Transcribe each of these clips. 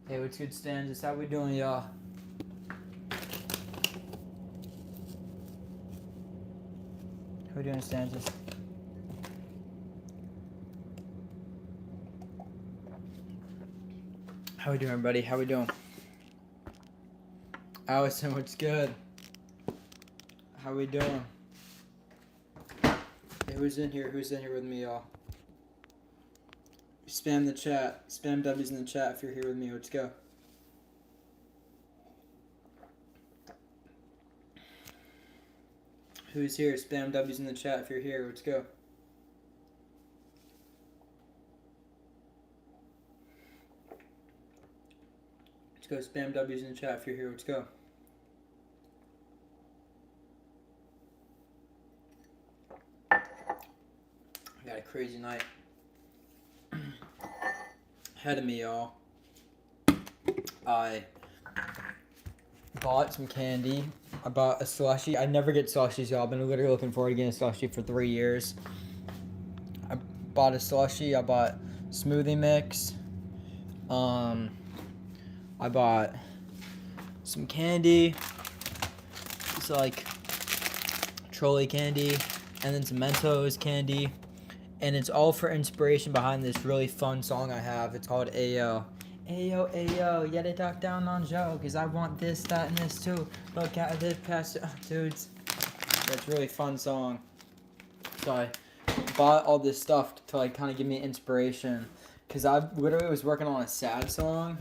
Hey, what's good, Stanzas? How we doing, y'all? How we doing, Stanzas? How we doing, everybody? How we doing? Allison, what's good? How we doing? Hey, who's in here? Who's in here with me, y'all? Spam the chat. Spam W's in the chat if you're here with me. Let's go. Who's here? Spam W's in the chat if you're here. Let's go. Let's go. Spam W's in the chat if you're here. Let's go. I got a crazy night ahead of me, y'all. I bought some candy. I bought a slushie. I never get slushies, y'all. I've been literally looking forward to getting a slushie for 3 years. I bought a slushie. I bought smoothie mix. I bought some candy. It's like trolley candy, and then some Mentos candy. And it's all for inspiration behind this really fun song I have. It's called Ayo. Ayo, ayo, yeah, they talk down on Joe, cause I want this, that, and this too. Look at this past, dudes. Yeah, it's a really fun song. So I bought all this stuff to like kind of give me inspiration, cause I literally was working on a sad song,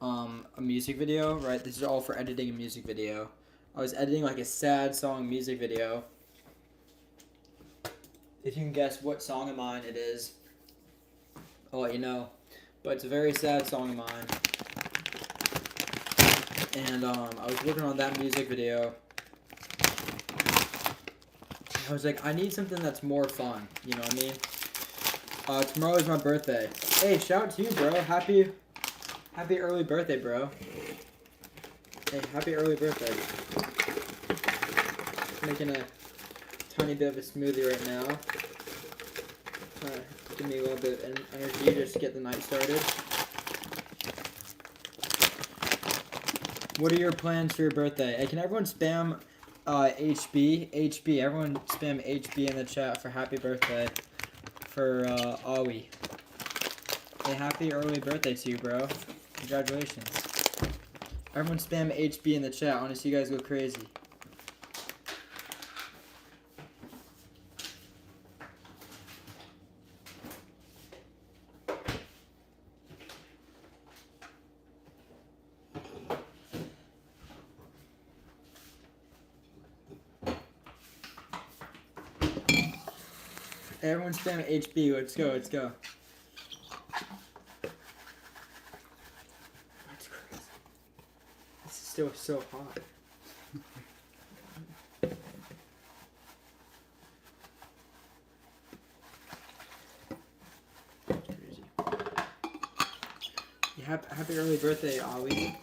a music video, right? This is all for editing a music video. I was editing like a sad song music video. If you can guess what song of mine it is, I'll let you know. But it's a very sad song of mine. And I was working on that music video. I was like, I need something that's more fun. You know what I mean? Tomorrow is my birthday. Hey, shout out to you, bro. Happy early birthday, bro. Hey, happy early birthday. Making a tiny bit of a smoothie right now. Give me a little bit of energy just to get the night started. What are your plans for your birthday? Hey, can everyone spam HB? HB, everyone spam HB in the chat for happy birthday for Awi. Hey, happy early birthday to you, bro. Congratulations. Everyone spam HB in the chat. I want to see you guys go crazy. Everyone spam HB. Let's go. Let's go. That's crazy. This is still so hot. Crazy. Yeah, happy early birthday, Ollie.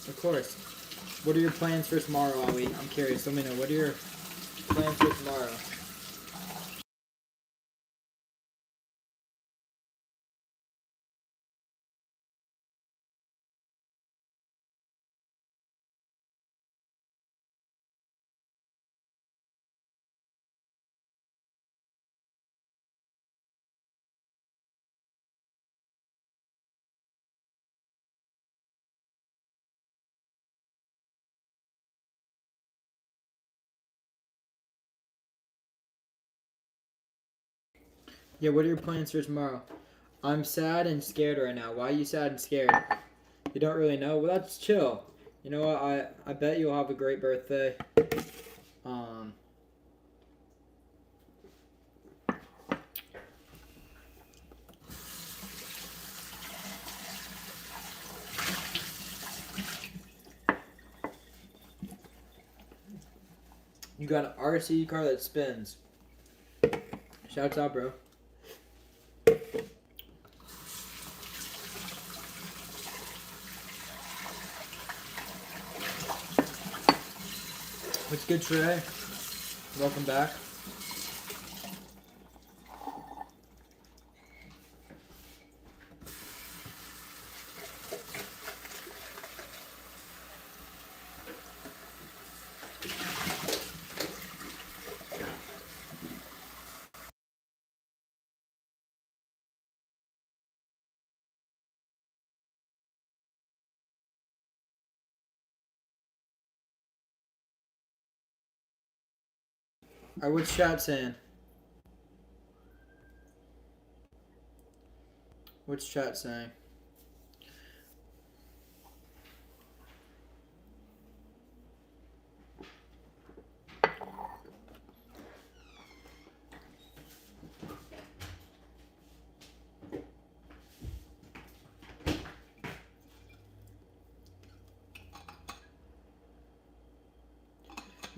Of course. What are your plans for tomorrow, Ollie? I'm curious. Let me know. What are your plans for tomorrow? Yeah, what are your plans for tomorrow? I'm sad and scared right now. Why are you sad and scared? You don't really know? Well, that's chill. You know what? I bet you'll have a great birthday. You got an RC car that spins. Shouts out, bro. What's good, Trey? Welcome back. Alright, what's chat saying? What's chat saying?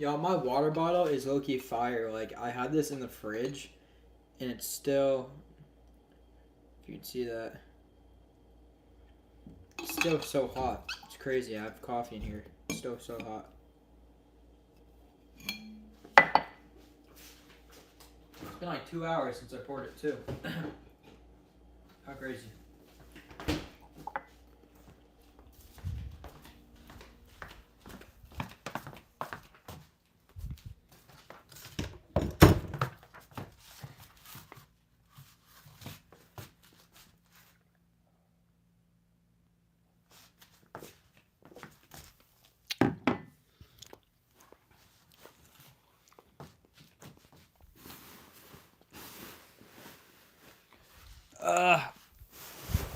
Y'all, my water bottle is low-key fire. Like, I had this in the fridge, and it's still... If you can see that. It's still so hot. It's crazy. I have coffee in here. It's still so hot. It's been like 2 hours since I poured it, too. How crazy.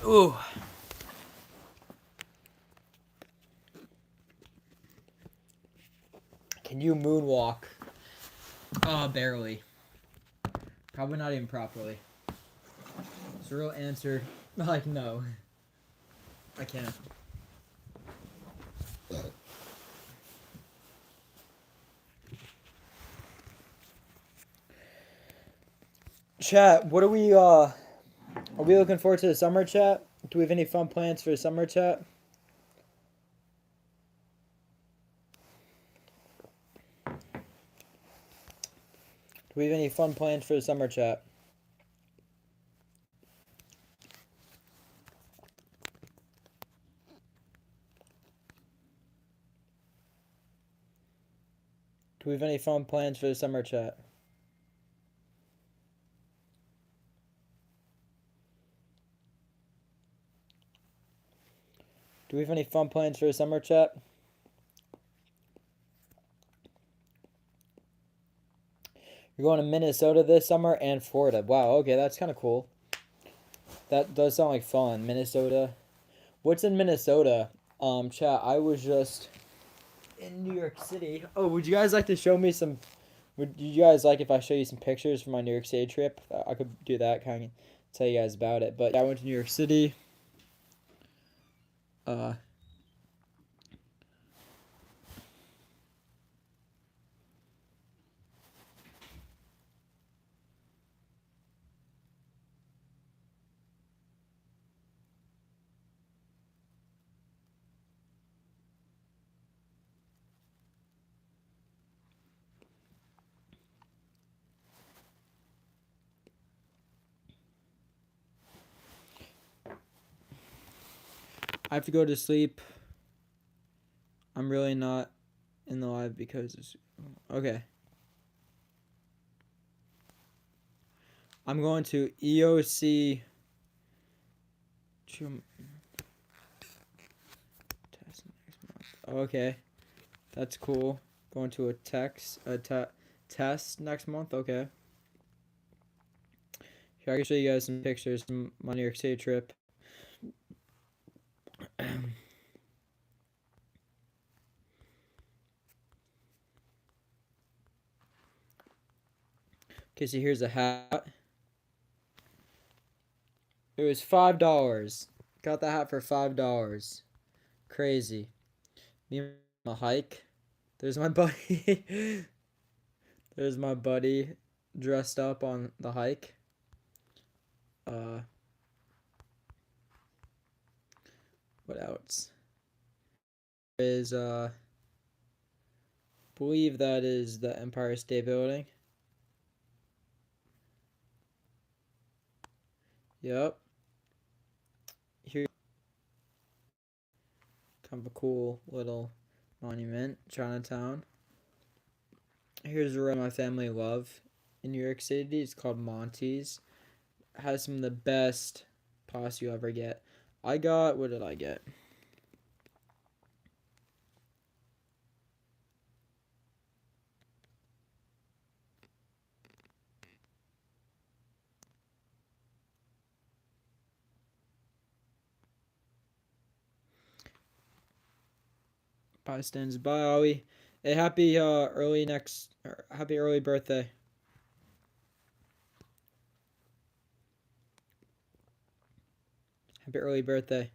Ooh. Can you moonwalk? Barely. Probably not even properly. It's a real answer. Like, no. I can't. Chat, what are we looking forward to the summer, chat? Do we have any fun plans for the summer, chat? Do we have any fun plans for the summer, chat? Do we have any fun plans for the summer, chat? Do we have any fun plans for the summer, chat? You're going to Minnesota this summer and Florida. Wow, okay, that's kind of cool. That does sound like fun. Minnesota. What's in Minnesota? Chat, I was just in New York City. Oh, would you guys like to show me some... Would you guys like if I show you some pictures from my New York City trip? I could do that, kind of tell you guys about it. But I went to New York City. I have to go to sleep. I'm really not in the live because it's... Okay. I'm going to EOC... Test next month. Okay. That's cool. Going to a test next month. Okay. Here, I can show you guys some pictures from my New York City trip. Okay, so here's a hat. It was $5. Got the hat for $5. Crazy. Me on a hike. There's my buddy. There's my buddy dressed up on the hike. What else? Is believe that is the Empire State Building. Yep. Here, kind of a cool little monument, Chinatown. Here's a room my family love in New York City. It's called Monty's. It has some of the best pasta you'll ever get. I got, what did I get? Bye, Stans. Bye, Ollie. Hey, happy happy early birthday. Happy early birthday.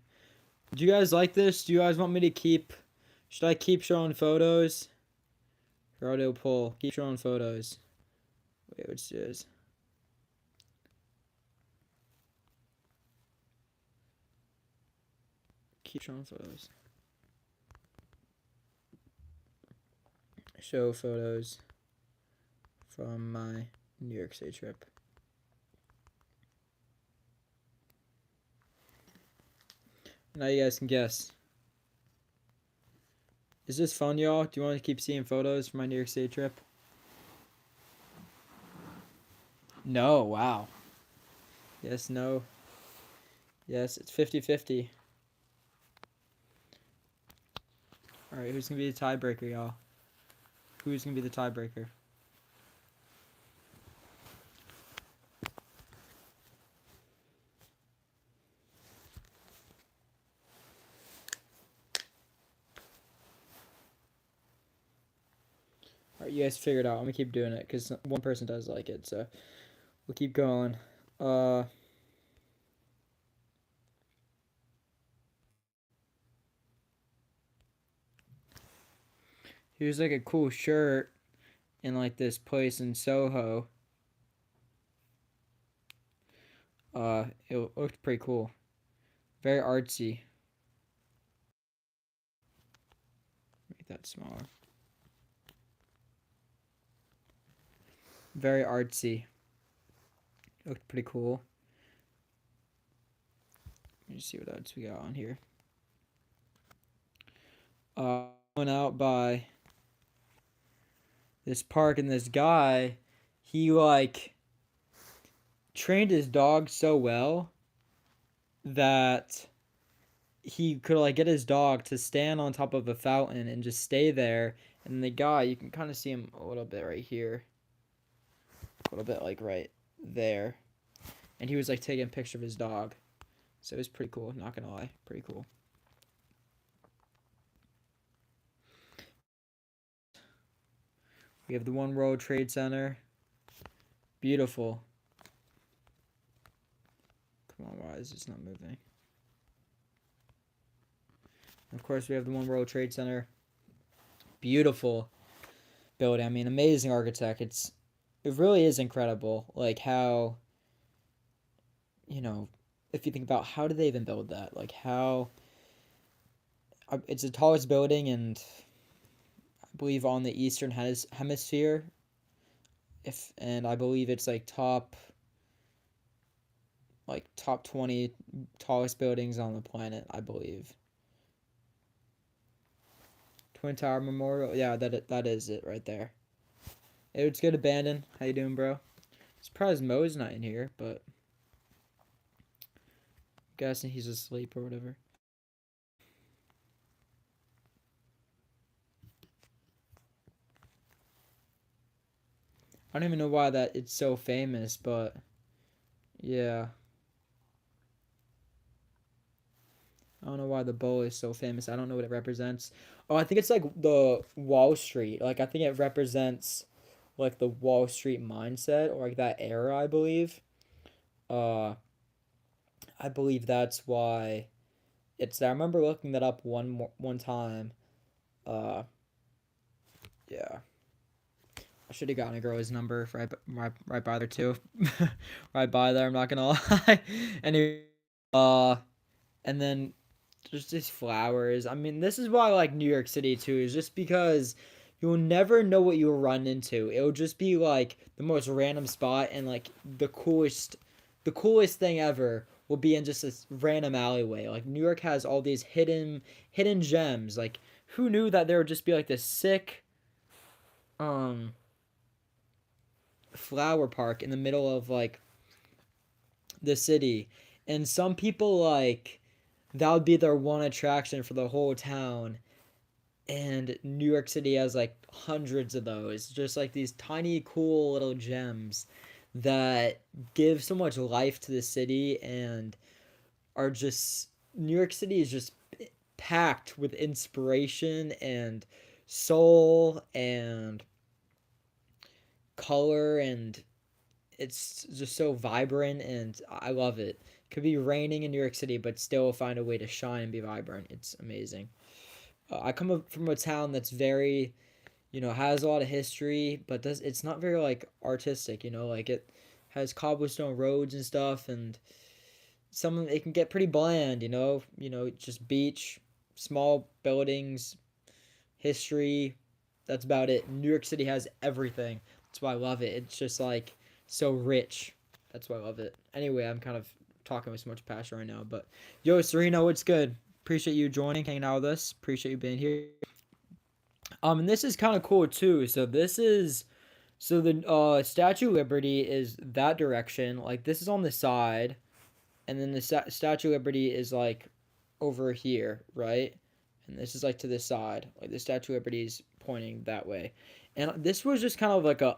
Do you guys like this? Do you guys want me to keep? Should I keep showing photos? Audio poll. Keep showing photos. Wait, what's this? Keep showing photos. Show photos from my New York City trip. Now you guys can guess. Is this fun, y'all? Do you want to keep seeing photos from my New York City trip? No, wow. Yes, no. Yes, it's 50-50. Alright, who's going to be the tiebreaker, y'all? Who's going to be the tiebreaker? Alright, you guys figure it out. I'm going to keep doing it because one person does like it, so we'll keep going. Here's like a cool shirt in like this place in Soho. It looked pretty cool. Very artsy. Make that smaller. Very artsy. Looked pretty cool. Let me see what else we got on here. Went out by this park, and this guy, he like trained his dog so well that he could like get his dog to stand on top of a fountain and just stay there. And the guy, you can kind of see him a little bit right here, a little bit like right there, and he was like taking a picture of his dog. So it was pretty cool, not gonna lie, pretty cool. We have the One World Trade Center. Beautiful. Come on, why is this not moving? Of course, we have the One World Trade Center. Beautiful building. I mean, amazing architect. It really is incredible. Like how, if you think about how did they even build that? Like how it's the tallest building, and I believe on the Eastern Hemisphere. And I believe it's like top 20 tallest buildings on the planet, I believe. Twin Tower Memorial. Yeah, that is it right there. Hey, it's good, Abandon. How you doing, bro? Surprised Mo's not in here, but I'm guessing he's asleep or whatever. I don't even know why that it's so famous, but yeah. I don't know why the bowl is so famous. I don't know what it represents. Oh, I think it's like the Wall Street. Like I think it represents like the Wall Street mindset or like that era, I believe. Uh I believe that's why it's there. I remember looking that up one time. Uh yeah. I should have gotten a girl's number right by there too. Right by there, I'm not gonna lie. Anyway, and then just these flowers. I mean, this is why I like New York City too, is just because you'll never know what you'll run into. It'll just be like the most random spot, and like the coolest thing ever will be in just this random alleyway. Like New York has all these hidden gems. Like who knew that there would just be like this sick flower park in the middle of like the city, and some people like that would be their one attraction for the whole town. And New York City has like hundreds of those, just like these tiny cool little gems that give so much life to the city, and are just New York City is just packed with inspiration and soul and color, and it's just so vibrant, and I love it. Could be raining in New York City, but still find a way to shine and be vibrant. It's amazing. I come from a town that's very, has a lot of history, but it's not very like artistic. Like it has cobblestone roads and stuff, and it can get pretty bland. Just beach, small buildings, history. That's about it. New York City has everything. That's why I love it. It's just like so rich. That's why I love it. Anyway, I'm kind of talking with so much passion right now. But yo, Serena, what's good? Appreciate you joining, hanging out with us. Appreciate you being here. And this is kind of cool too. So the Statue of Liberty is that direction. Like this is on the side, and then the Statue of Liberty is like over here, right? And this is like to the side. Like the Statue of Liberty is pointing that way. And this was just kind of like a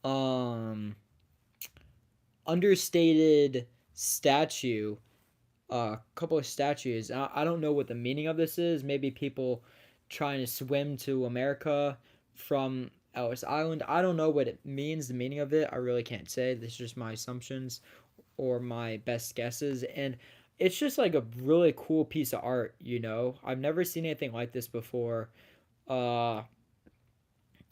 um understated statue. A couple of statues. I don't know what the meaning of this is. Maybe people trying to swim to America from Ellis Island. I don't know what it means, the meaning of it. I really can't say. This is just my assumptions or my best guesses. And it's just like a really cool piece of art. I've never seen anything like this before. And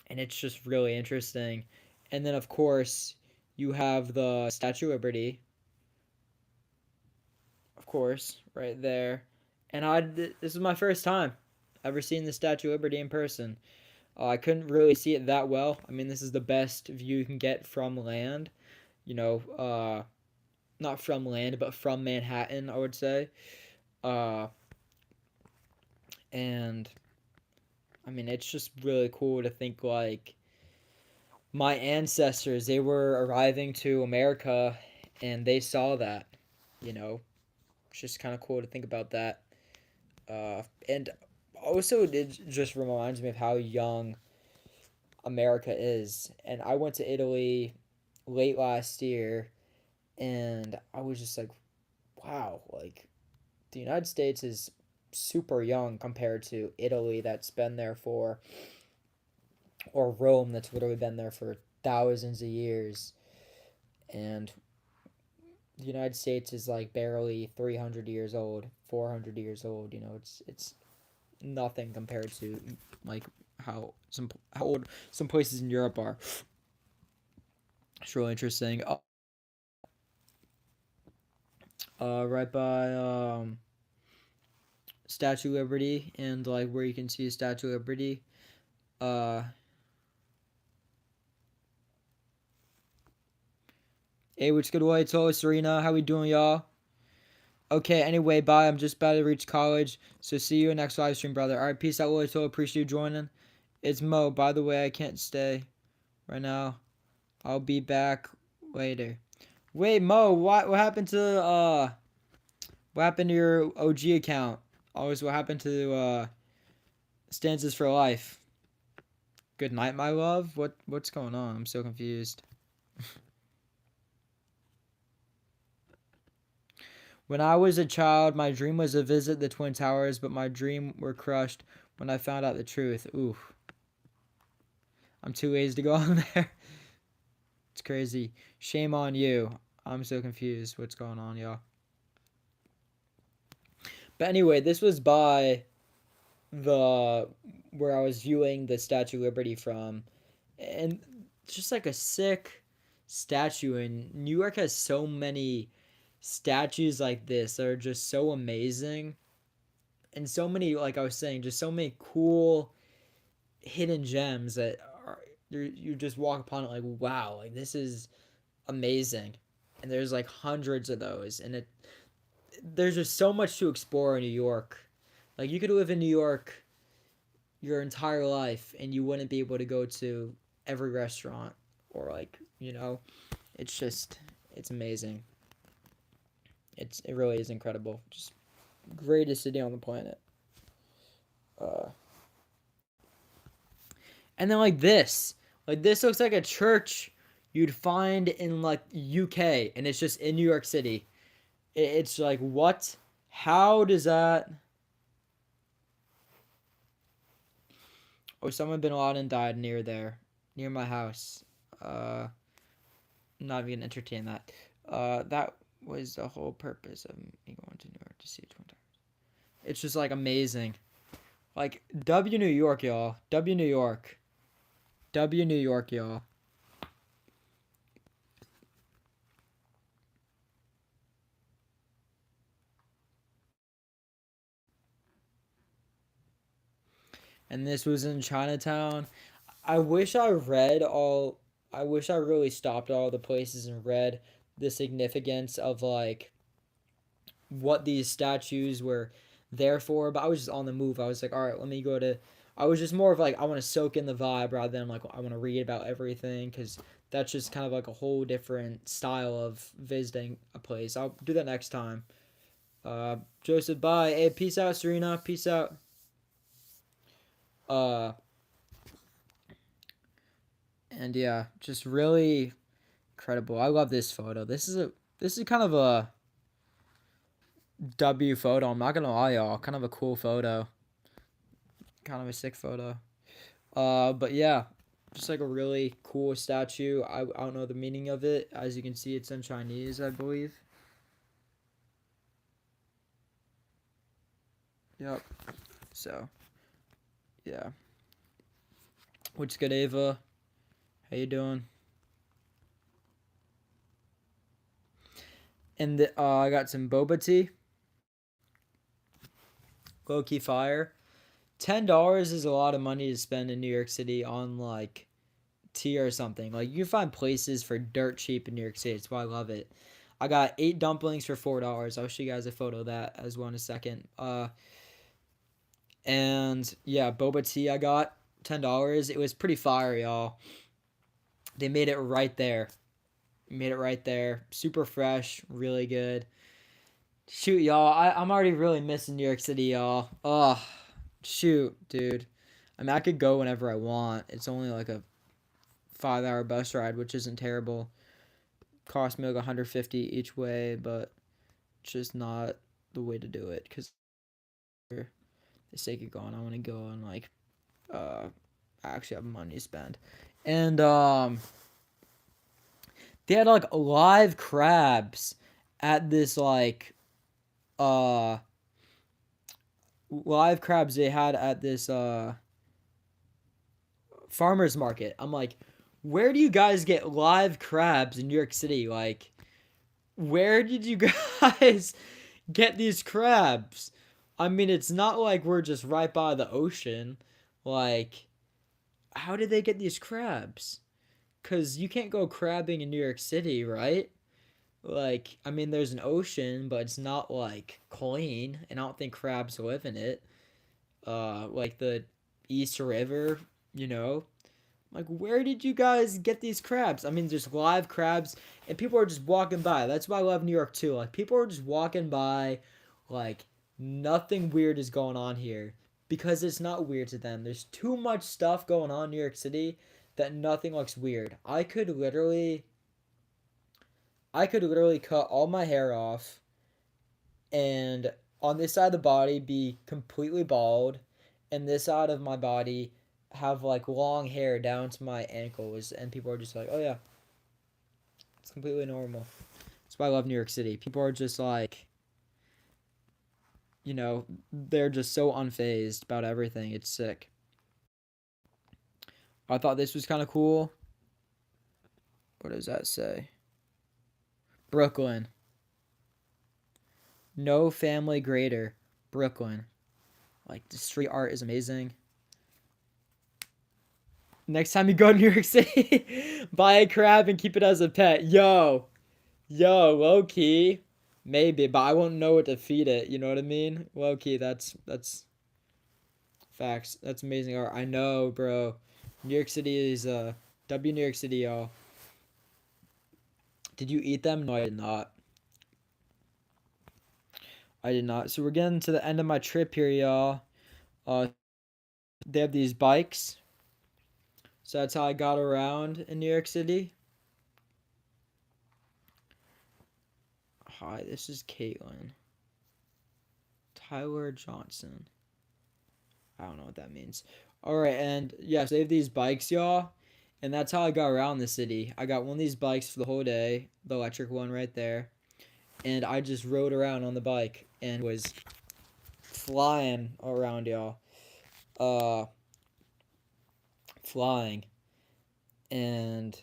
it's just really interesting. And then, of course, you have the Statue of Liberty, of course, right there. And this is my first time ever seeing the Statue of Liberty in person. I couldn't really see it that well. I mean, this is the best view you can get from land. Not from land, but from Manhattan, I would say. Uh, and I mean, it's just really cool to think like my ancestors, they were arriving to America and they saw that. It's just kind of cool to think about that. And also, it just reminds me of how young America is. And I went to Italy late last year, and I was just like, wow, like the United States is super young compared to Italy that's been there or Rome that's literally been there for thousands of years. And the United States is like barely 300 years old, 400 years old. It's nothing compared to like how old some places in Europe are. It's really interesting. Right by Statue of Liberty, and like where you can see Statue of Liberty. Hey, what's good, White? Hello, Serena. How we doing, y'all? Okay, anyway, bye. I'm just about to reach college, so see you in next live stream, brother. All right, peace out, White. Appreciate you joining. It's Mo. By the way, I can't stay right now. I'll be back later. Wait, Mo, what happened to your OG account? Always, what happened to Stanzas for Life? Good night, my love. What's going on? I'm so confused. When I was a child, my dream was to visit the Twin Towers, but my dream were crushed when I found out the truth. Oof. I'm too lazy to go on there. It's crazy. Shame on you. I'm so confused. What's going on, y'all? But anyway, this was by where I was viewing the Statue of Liberty from. And it's just like a sick statue. And New York has so many statues like this that are just so amazing. And so many, like I was saying, just so many cool hidden gems that you just walk upon it like, wow, like this is amazing. And there's like hundreds of those, and there's just so much to explore in New York. Like you could live in New York your entire life and you wouldn't be able to go to every restaurant or like, it's amazing. It really is incredible. Just greatest city on the planet. And then like this looks like a church you'd find in like UK, and it's just in New York City. It's like, what? How does that? Osama bin Laden died near there, near my house. Uh, I'm not even gonna entertain that. That was the whole purpose of me going to New York to see Twin Towers. It's just like amazing. Like W New York, y'all. W New York. W New York, y'all. And this was in Chinatown. I wish I read all. I wish I really stopped all the places and read the significance of like what these statues were there for. But I was just on the move. I was like, all right, let me go to. I was just more of like I want to soak in the vibe rather than like I want to read about everything because that's just kind of like a whole different style of visiting a place. I'll do that next time. Joseph, bye. Hey, peace out, Serena. Peace out. Uh, and yeah, just really incredible. I love this photo. This is kind of a W photo. I'm not gonna lie, y'all. Kind of a cool photo. Kind of a sick photo. But yeah, just like a really cool statue. I don't know the meaning of it. As you can see, it's in Chinese, I believe. Yep. So yeah. What's good, Ava? How you doing? And I got some boba tea. Low key fire. $10 is a lot of money to spend in New York City on like tea or something. Like you can find places for dirt cheap in New York City. That's why I love it. I got 8 dumplings for $4. I'll show you guys a photo of that as well in a second. And yeah, boba tea I got $10. It was pretty fire, y'all. They made it right there. Made it right there. Super fresh, really good. Shoot, y'all. I'm already really missing New York City, y'all. Oh, shoot, dude. I mean, I could go whenever I want. It's only like a 5-hour bus ride, which isn't terrible. Cost me like 150 each way, but it's just not the way to do it because for the sake of going, I want to go and like I actually have money to spend. And they had like live crabs at this like uh live crabs they had at this farmers market. I'm like, where do you guys get live crabs in New York City? Like, where did you guys get these crabs? I mean, it's not like we're just right by the ocean. Like, how did they get these crabs? Because you can't go crabbing in New York City, right? Like, I mean, there's an ocean, but it's not like clean, and I don't think crabs live in it. Like the East River, you know? Like, where did you guys get these crabs? I mean, there's live crabs, and people are just walking by. That's why I love New York too. Like, people are just walking by, like, nothing weird is going on here because it's not weird to them. There's too much stuff going on in New York City that nothing looks weird. I could literally cut all my hair off and on this side of the body be completely bald, and this side of my body have like long hair down to my ankles, and people are just like, oh yeah, it's completely normal. That's why I love New York City. People are just like, they're just so unfazed about everything. It's sick. I thought this was kind of cool. What does that say? Brooklyn. No family greater. Brooklyn. Like, the street art is amazing. Next time you go to New York City, buy a crab and keep it as a pet. Yo, low key, maybe, but I won't know what to feed it. You know what I mean? Low key, that's facts. That's amazing art. I know, bro. New York City is W New York City, y'all. Did you eat them? No, I did not. I did not. So we're getting to the end of my trip here, y'all. They have these bikes. So that's how I got around in New York City. Hi, this is Caitlin. Tyler Johnson. I don't know what that means. All right, and yeah, so they have these bikes, y'all, and that's how I got around the city. I got one of these bikes for the whole day, the electric one right there, and I just rode around on the bike and was flying around, y'all. Uh, Flying, and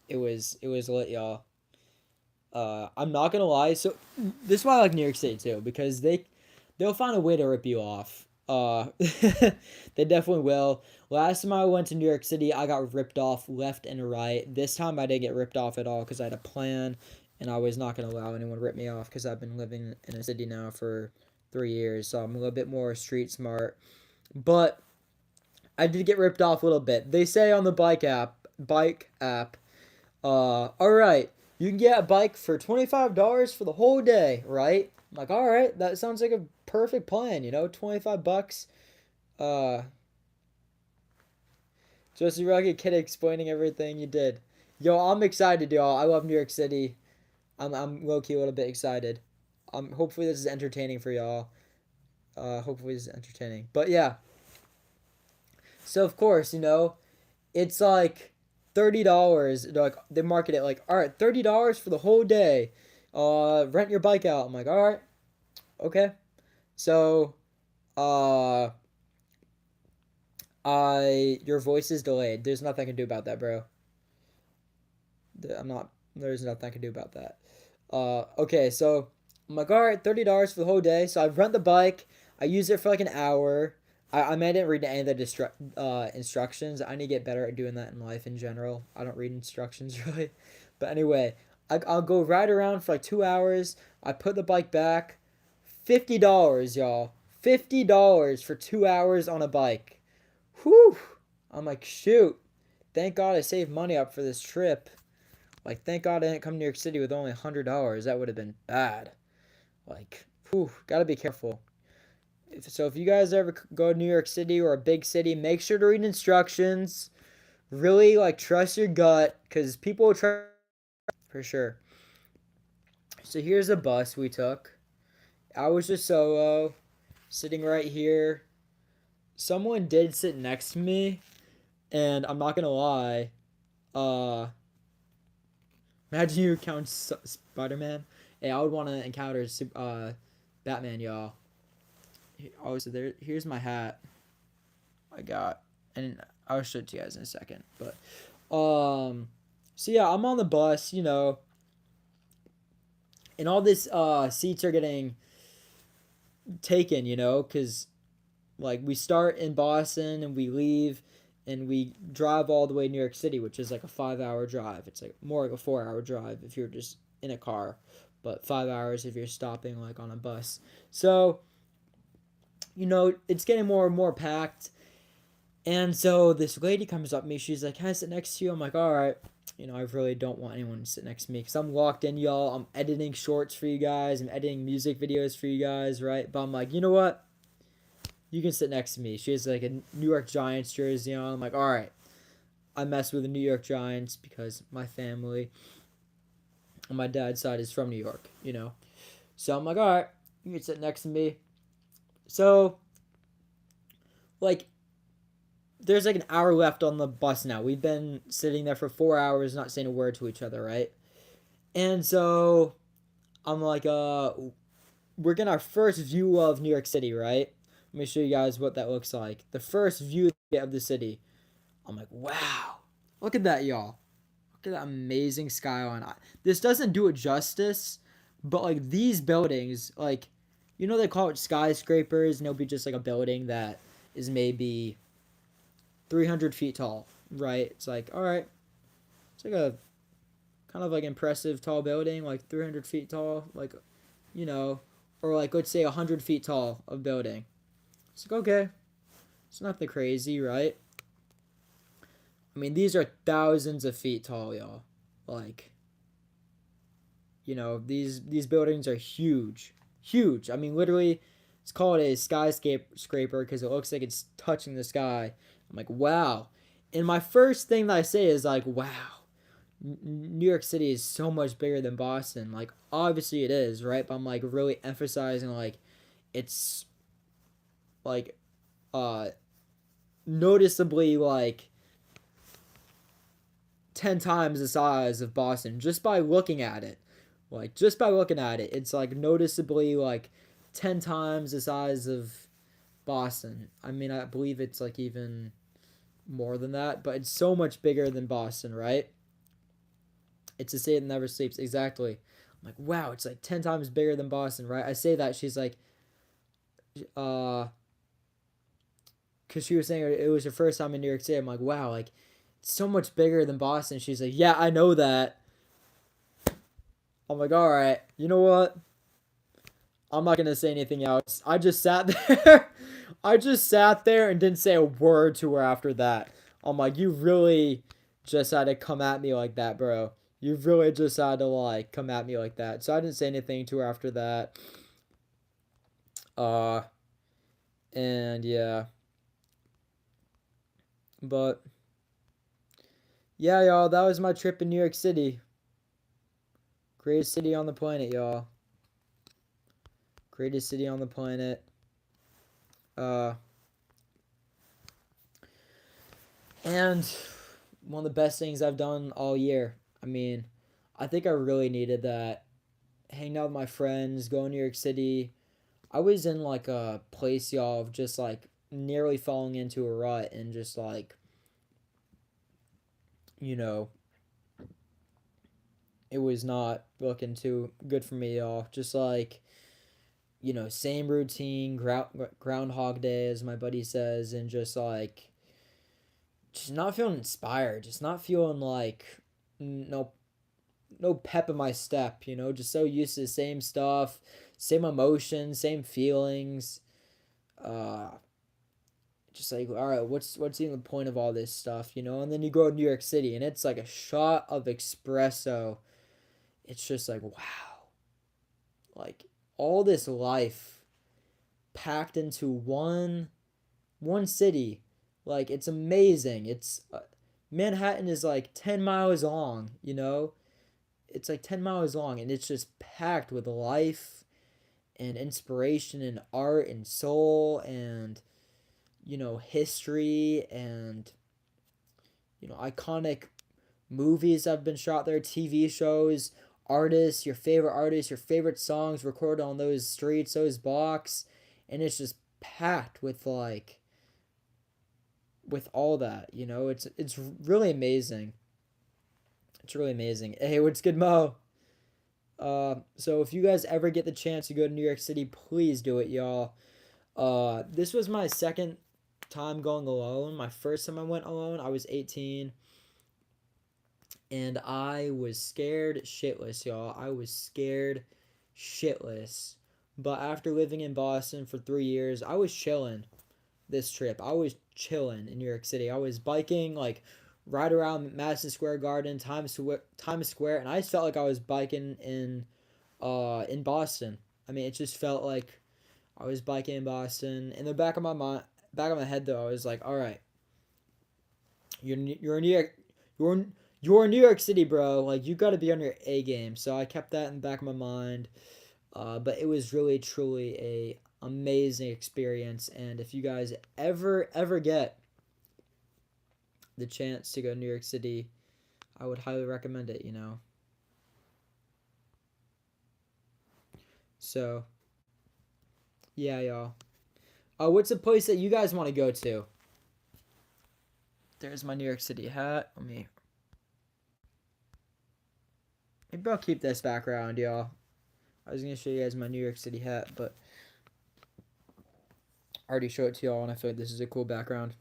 it was lit, y'all. I'm not gonna lie. So this is why I like New York City too, because they'll find a way to rip you off. They definitely will. Last time I went to New York City, I got ripped off left and right. This time I didn't get ripped off at all because I had a plan, and I was not gonna allow anyone to rip me off because I've been living in a city now for 3 years, so I'm a little bit more street smart. But I did get ripped off a little bit. They say on the bike app, all right, you can get a bike for $25 for the whole day, right? I'm like, all right, that sounds like a perfect plan, 25 bucks. Uh, just you're like a kid explaining everything you did. Yo, I'm excited, y'all. I love New York City. I'm low key a little bit excited. Hopefully this is entertaining for y'all. Hopefully this is entertaining. But yeah, so of course, it's like $30. Like they market it like, all right, $30 for the whole day. Rent your bike out. I'm like, all right, okay. So, uh, your voice is delayed. There's nothing I can do about that, bro. I'm not. There's nothing I can do about that. Okay, so I'm like, all right, $30 for the whole day. So I rent the bike. I use it for like an hour. I mean, I didn't read any of the instructions. I need to get better at doing that in life in general. I don't read instructions really. But anyway, I'll go ride around for like 2 hours. I put the bike back. $50, y'all. $50 for 2 hours on a bike. Whew. I'm like, shoot. Thank God I saved money up for this trip. Like, thank God I didn't come to New York City with only $100. That would have been bad. Like, whew, gotta be careful. So if you guys ever go to New York City or a big city, make sure to read instructions. Really, like, trust your gut, because people will try for sure. So here's a bus we took. I was just solo, sitting right here. Someone did sit next to me, and I'm not gonna lie. Uh, Imagine you encounter Spider-Man. Hey, I would want to encounter Batman, y'all. Oh, so here's my hat I got, and I'll show it to you guys in a second. But, so yeah, I'm on the bus, and all this seats are getting taken, because like we start in Boston and we leave and we drive all the way to New York City, which is like a 5 hour drive. It's like more like a 4 hour drive if you're just in a car, but 5 hours if you're stopping like on a bus. So, it's getting more and more packed. And so this lady comes up to me. She's like, "Can I sit next to you?" I'm like, "All right." I really don't want anyone to sit next to me because I'm locked in, y'all. I'm editing shorts for you guys. I'm editing music videos for you guys, right? But I'm like, you know what? You can sit next to me. She has like a New York Giants jersey on. I'm like, all right. I mess with the New York Giants because my family on my dad's side is from New York. So I'm like, all right, you can sit next to me. So, like, there's like an hour left on the bus now. We've been sitting there for 4 hours, not saying a word to each other, right? And so I'm like, we're getting our first view of New York City, right? Let me show you guys what that looks like. The first view of the city. I'm like, wow. Look at that, y'all. Look at that amazing skyline. This doesn't do it justice, but like these buildings, like, they call it skyscrapers, and it'll be just like a building that is maybe 300 feet tall, right? It's like, all right. It's like a kind of like impressive tall building, like 300 feet tall, like, or like, let's say 100 feet tall of building. It's like, okay. It's nothing crazy, right? I mean, these are thousands of feet tall, y'all. Like, these buildings are huge. Huge. I mean, literally, it's called a skyscraper because it looks like it's touching the sky. I'm like, wow. And my first thing that I say is like, wow. New York City is so much bigger than Boston. Like, obviously it is, right? But I'm like really emphasizing like it's like noticeably like 10 times the size of Boston just by looking at it. Like, just by looking at it, it's like noticeably like 10 times the size of Boston. I mean, I believe it's like even more than that, but it's so much bigger than Boston, right? It's a state that never sleeps. Exactly. I'm like, wow, it's like 10 times bigger than Boston, right? I say that. She's like, uh, because she was saying it was her first time in New York City. I'm like, wow, like, it's so much bigger than Boston. She's like, yeah, I know that. I'm like, all right, you know what? I'm not gonna say anything else. I just sat there. I just sat there and didn't say a word to her after that. I'm like, you really just had to come at me like that, bro. You really just had to like come at me like that. So I didn't say anything to her after that. Uh, and yeah, but yeah, y'all, that was my trip in New York City. Greatest city on the planet, y'all. Greatest city on the planet. Uh, and one of the best things I've done all year. I mean, I think I really needed that. Hanging out with my friends, going to New York City. I was in like a place, y'all, of just like nearly falling into a rut and just like, you know, it was not looking too good for me, y'all. Just like, same routine, Groundhog Day, as my buddy says, and just like, just not feeling inspired, just not feeling like no no pep in my step, just so used to the same stuff, same emotions, same feelings. Uh just like, all right, what's even the point of all this stuff, And then you go to New York City and it's like a shot of espresso. It's just like, wow. Like all this life packed into one city. Like it's amazing. It's Manhattan is like 10 miles long. It's like 10 miles long and it's just packed with life and inspiration and art and soul and history and iconic movies that have been shot there, TV shows, artists, your favorite songs recorded on those streets, those blocks, and it's just packed with with all that. It's really amazing. It's really amazing. Hey, what's good, Mo? So if you guys ever get the chance to go to New York City, please do it, y'all. This was my second time going alone. My first time I went alone, I was 18. And I was scared shitless, y'all. I was scared shitless. But after living in Boston for 3 years, I was chilling this trip. I was chilling in New York City. I was biking like right around Madison Square Garden, Times Square, and I just felt like I was biking in Boston. I mean, it just felt like I was biking in Boston. In the back of my head though, I was like, all right, you're in New York, you're you're in New York City, bro. Like you got to be on your A game. So I kept that in the back of my mind. But it was really truly a amazing experience. And if you guys ever get the chance to go to New York City, I would highly recommend it. So yeah, y'all. What's a place that you guys want to go to? There's my New York City hat. Maybe I'll keep this background, y'all. I was gonna show you guys my New York City hat, but I already showed it to y'all, and I feel like this is a cool background.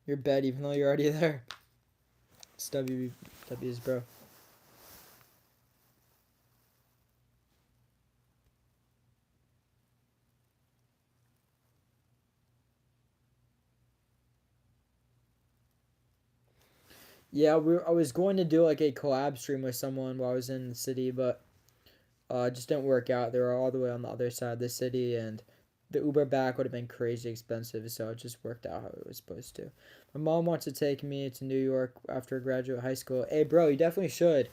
Your bed, even though you're already there. It's W's, bro. Yeah, I was going to do like a collab stream with someone while I was in the city, but it just didn't work out. They were all the way on the other side of the city, and the Uber back would have been crazy expensive, so it just worked out how it was supposed to. My mom wants to take me to New York after I graduate high school. Hey, bro, you definitely should.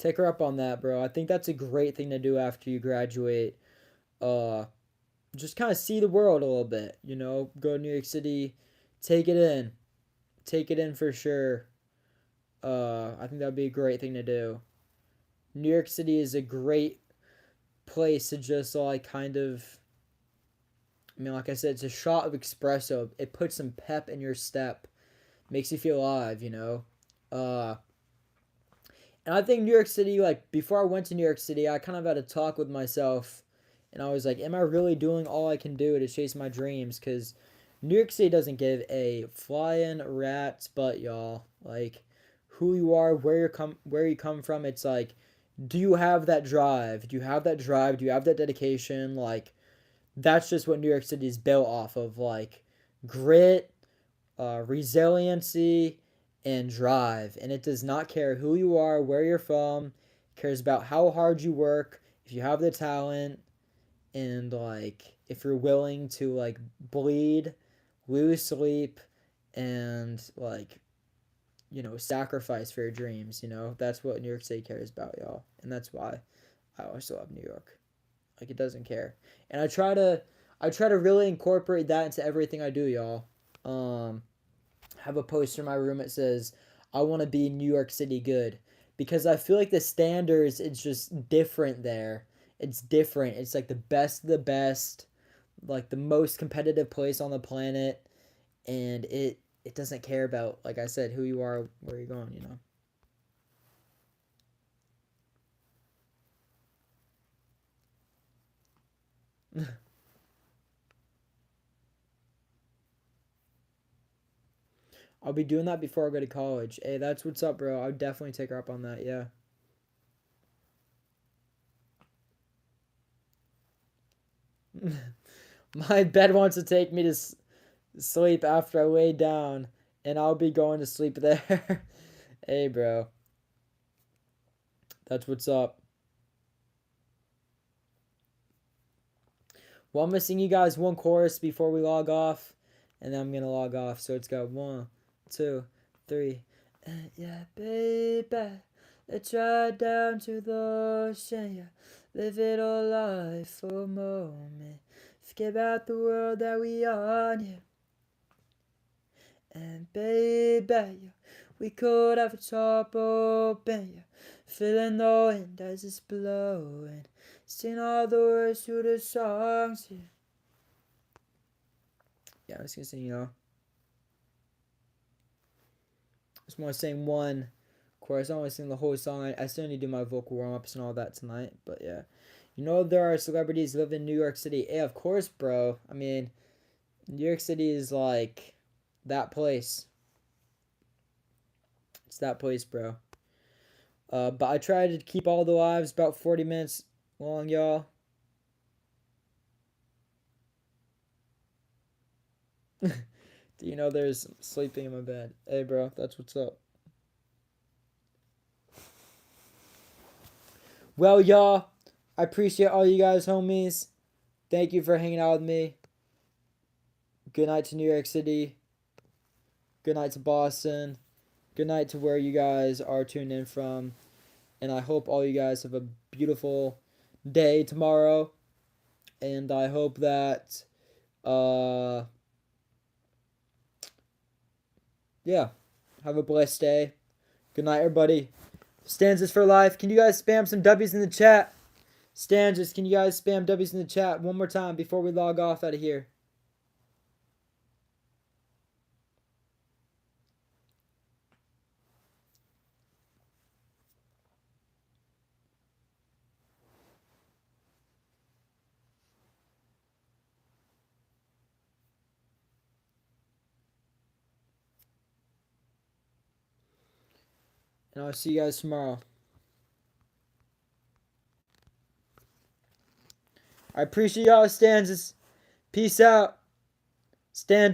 Take her up on that, bro. I think that's a great thing to do after you graduate. Uh, just kind of see the world a little bit, you know? Go to New York City, take it in. Take it in for sure. I think that'd be a great thing to do. New York City is a great place to just like kind of, I mean, like I said, it's a shot of espresso. It puts some pep in your step, makes you feel alive, you know? Uh, and I think New York City, like, before I went to New York City, I kind of had a talk with myself, and I was like, am I really doing all I can do to chase my dreams? Because New York City doesn't give a flying rat's butt, y'all. Like, who you are, where you come from, it's like, do you have that drive? Do you have that drive? Do you have that dedication? Like, that's just what New York City is built off of, like grit, resiliency, and drive. And it does not care who you are, where you're from. It cares about how hard you work, if you have the talent, and like if you're willing to like bleed, lose sleep, and like sacrifice for your dreams. That's what New York City cares about, y'all, and that's why I also love New York. Like, it doesn't care. And I try to really incorporate that into everything I do, y'all. Have a poster in my room that says, I want to be New York City good. Because I feel like the standards, it's just different there. It's different. It's like the best of the best, like the most competitive place on the planet. And it doesn't care about, like I said, who you are, where you're going. I'll be doing that before I go to college. Hey, that's what's up, bro. I would definitely take her up on that. Yeah. My bed wants to take me to sleep after I lay down, and I'll be going to sleep there. Hey, bro. That's what's up. Well, I'm going to sing you guys one chorus before we log off, and then I'm going to log off. So it's got 1, 2, 3. Yeah, baby. Let's ride down to the ocean, yeah. Live it all life for a moment. Forget about the world that we are, yeah. And baby, yeah, we could have a top open, yeah. Feeling the wind as it's blowing. Sing all the words to the songs, yeah. Yeah, I was gonna sing. Just want to sing one chorus. I don't want to sing the whole song. I still need to do my vocal warm-ups and all that tonight. But yeah. There are celebrities live in New York City. Yeah, of course, bro. I mean, New York City is like that place. It's that place, bro. But I try to keep all the lives about 40 minutes long, y'all. Do you know there's sleeping in my bed? Hey, bro, that's what's up. Well, y'all, I appreciate all you guys, homies. Thank you for hanging out with me. Good night to New York City. Good night to Boston. Good night to where you guys are tuned in from. And I hope all you guys have a beautiful day tomorrow. And I hope that, yeah, have a blessed day. Good night, everybody. Stanzas for life. Can you guys spam some W's in the chat? Stanzas, can you guys spam W's in the chat one more time before we log off out of here? And I'll see you guys tomorrow. I appreciate y'all, Stanzas. Peace out. Stanza.